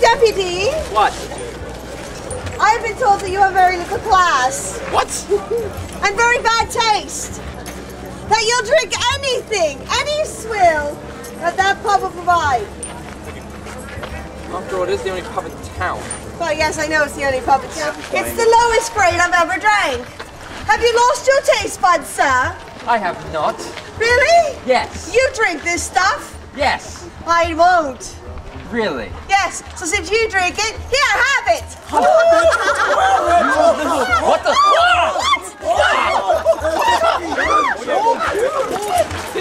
Deputy! What? I've been told that you have very little class. What? And very bad taste. That you'll drink anything, any swill, that that pub will provide. After all, it is the only pub in town. Well, yes, I know it's the only pub in town. It's the lowest grade I've ever drank. Have you lost your taste buds, sir? I have not. Really? Yes. You drink this stuff? Yes. I won't. Really? Yes, so since you drink it, here, have it! What the?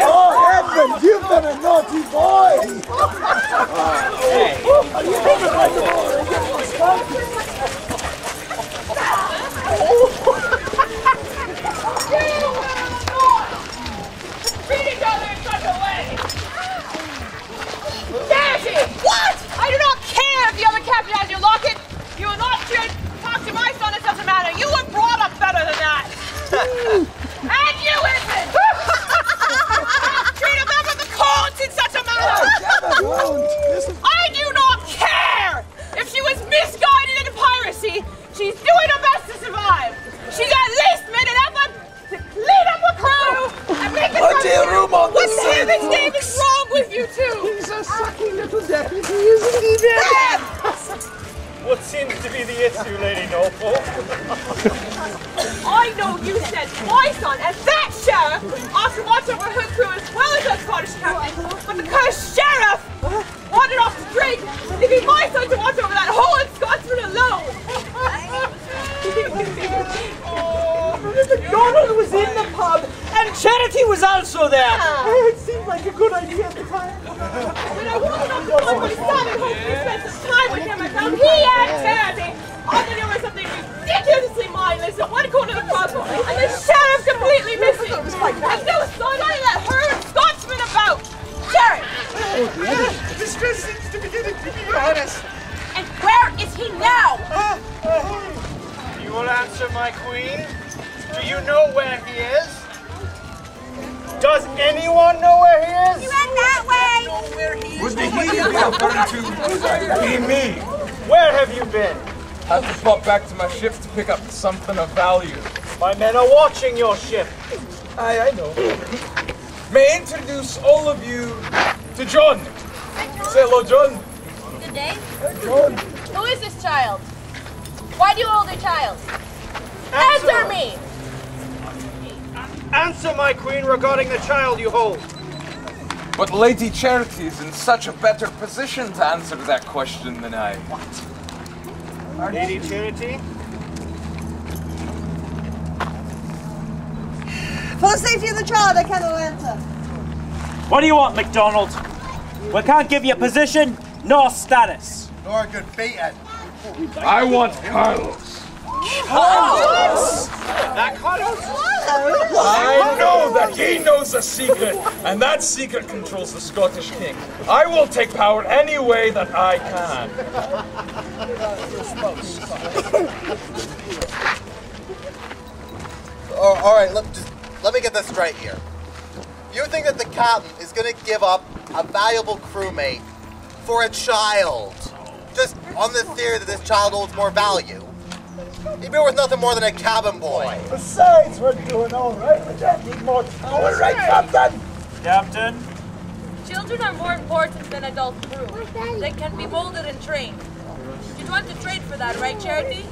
Oh, Edmund, you've been a naughty boy! Hey. Treat each other in such a way! Charity! What? I do not care if the other captain has your locket. You will not talk to my son in such a manner. You were brought up better than that. And you, Edmund! Treat a member of the courts in such a manner. I do not care if she was misguided into piracy. She's doing her best to survive. She's at least made an effort to clean up her crew and make it What What the heaven's name is wrong with you two? He's a sucky little deputy, isn't he, Dad? What seems to be the issue, Lady Noble? I know you sent my son and that sheriff off to watch over her crew as well as that Scottish captain, but the cursed sheriff wandered off to drink, leaving my son to watch over that whole Scotsman alone. Donald was in the pub, and Charity was also there. It seemed like a good idea at the time. When I wanted off to find my son and hoped to spend some time with him, I found he and Charity on the doing something ridiculously mindless in one corner of the pub, and the sheriff completely missing. And no son, I let her and Scotsman about. Sheriff! Distress seems to be getting to be honest. And where is he now? You will answer, my queen. Do you know where he is? Does anyone know where he is? He went that way. Would the he be referring to be me? Where have you been? Have to pop back to my ship to pick up something of value. My men are watching your ship. I know. May I introduce all of you to John. Say hello, John. Good day. John. Who is this child? Why do you hold a child? Answer me! Answer, my queen, regarding the child you hold. But Lady Charity is in such a better position to answer that question than I. What? Lady Charity? For the safety of the child, I cannot answer. What do you want, MacDonald? We can't give you position nor status. Nor good beaten. I want Carlos. Carlos? That Carlos? I know that he knows a secret, and that secret controls the Scottish king. I will take power any way that I can. All right, let me get this straight here. You think that the captain is going to give up a valuable crewmate for a child, just on the theory that this child holds more value? He'd be worth nothing more than a cabin boy. Besides, we're doing all right. We don't need more power, right, Captain? Captain? Children are more important than adult crew. They can be molded and trained. You'd want to trade for that, right, Charity?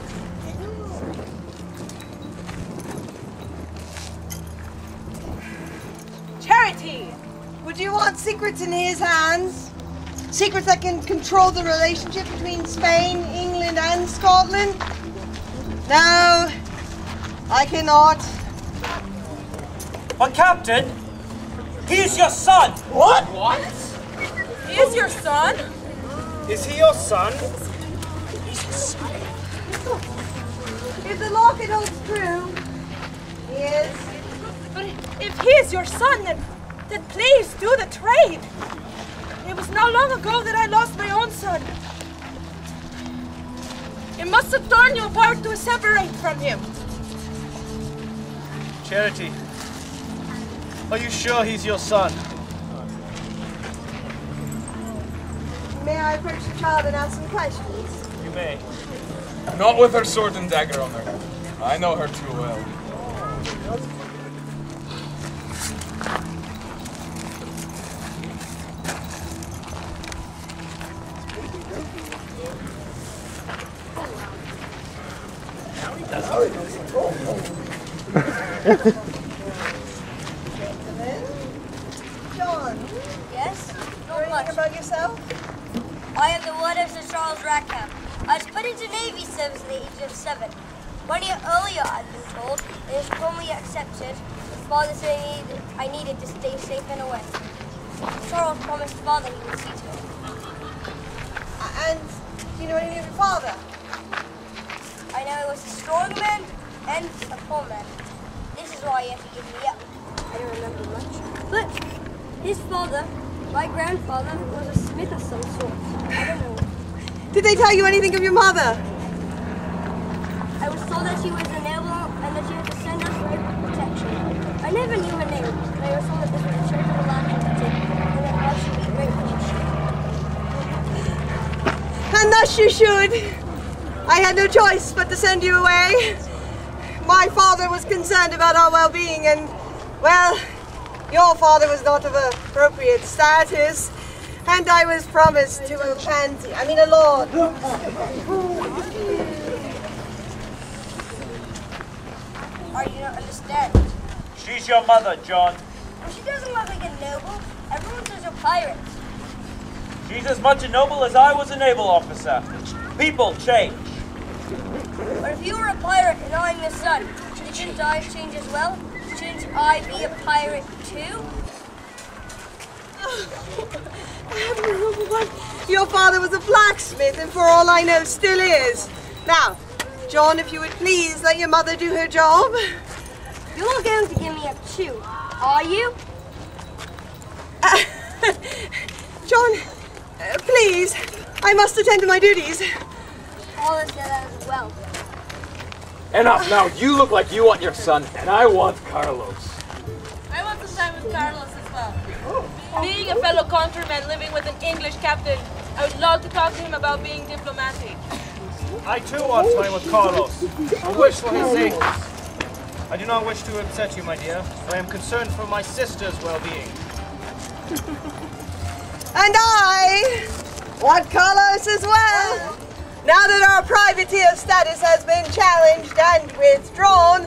Charity! Would you want secrets in his hands? Secrets that can control the relationship between Spain, England, and Scotland? No, I cannot. But Captain, he's your son. What? He is your son? Is he your son? If the locket holds true, he is. But if he is your son, then please do the trade. It was not long ago that I lost my own son. It must have torn you apart to separate from him. Charity, are you sure he's your son? May I approach the child and ask some questions? You may. Not with her sword and dagger on her. I know her too well. John, Yes? know anything about yourself? I am the ward of Sir Charles Rackham. I was put into Navy service at the age of 7. 1 year earlier, I'd been told, it was formally accepted. Father said I needed to stay safe and away. Charles promised Father he would see to it. And do you know anything of your father? I know he was a strong man and a poor man. This is why he had to give me up. I don't remember much. But his father, my grandfather, was a smith of some sort. I don't know. Did they tell you anything of your mother? I was told that she was a noble and that she had to send us for protection. I never knew her name, but I was told that this was a charitable activity and that I should be grateful. And thus you should. I had no choice but to send you away. My father was concerned about our well-being and, well, your father was not of appropriate status, and I was promised to a lord. I do not understand. She's your mother, John. Well, she doesn't look like a noble. Everyone says a pirate. She's as much a noble as I was a naval officer. People change. But if you were a pirate and I'm your son, shouldn't I change as well? Shouldn't I be a pirate too? Your father was a blacksmith and for all I know still is. Now, John, if you would please let your mother do her job. You're not going to give me up too, are you? John, please, I must attend to my duties. Paula said that as well. Enough now. You look like you want your son, and I want Carlos. I want some time with Carlos as well. Being a fellow countryman living with an English captain, I would love to talk to him about being diplomatic. I too want time with Carlos. A wish for his sake. I do not wish to upset you, my dear. I am concerned for my sister's well-being. And I want Carlos as well. Now that our privateer status has been challenged and withdrawn,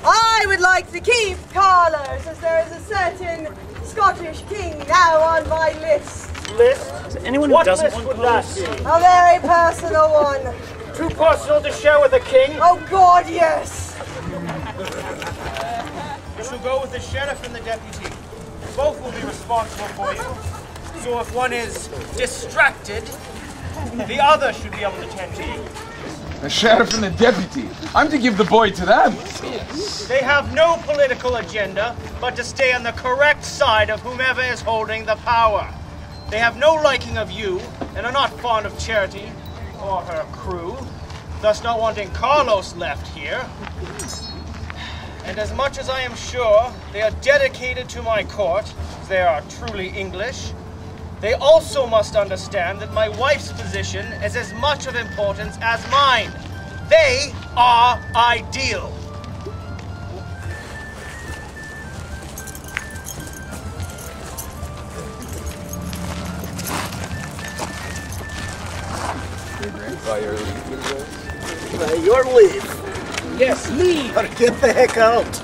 I would like to keep Carlos, as there is a certain Scottish king now on my list. List? Anyone who doesn't want Carlos? A very personal one. Too personal to share with the king? Oh God, yes. You shall go with the sheriff and the deputy. Both will be responsible for you. So if one is distracted, the other should be able to tend to you. The sheriff and the deputy. I'm to give the boy to them. They have no political agenda, but to stay on the correct side of whomever is holding the power. They have no liking of you, and are not fond of Charity or her crew, thus not wanting Carlos left here. And as much as I am sure they are dedicated to my court, as they are truly English, they also must understand that my wife's position is as much of importance as mine. They are ideal. By your leave. Yes, leave. Or get the heck out.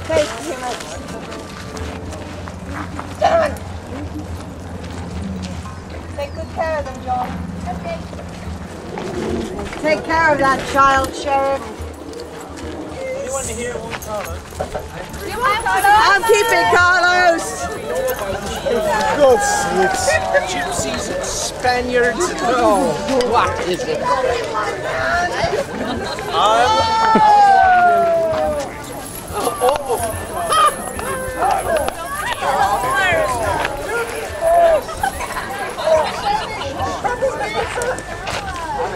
Thank you, Gentlemen. Take good care of them, John. Okay. Take care of that child, Sheriff. You want to hear one, Carlos? I'm keeping Carlos. God's sakes. Gypsies and Spaniards. Oh, what is it?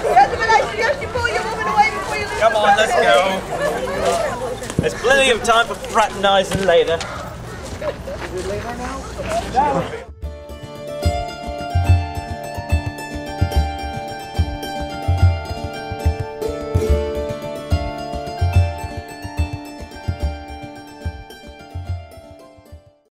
Gentlemen, I suggest you pull your woman away before you lose. Come on, let's go. There's plenty of time for fraternizing later.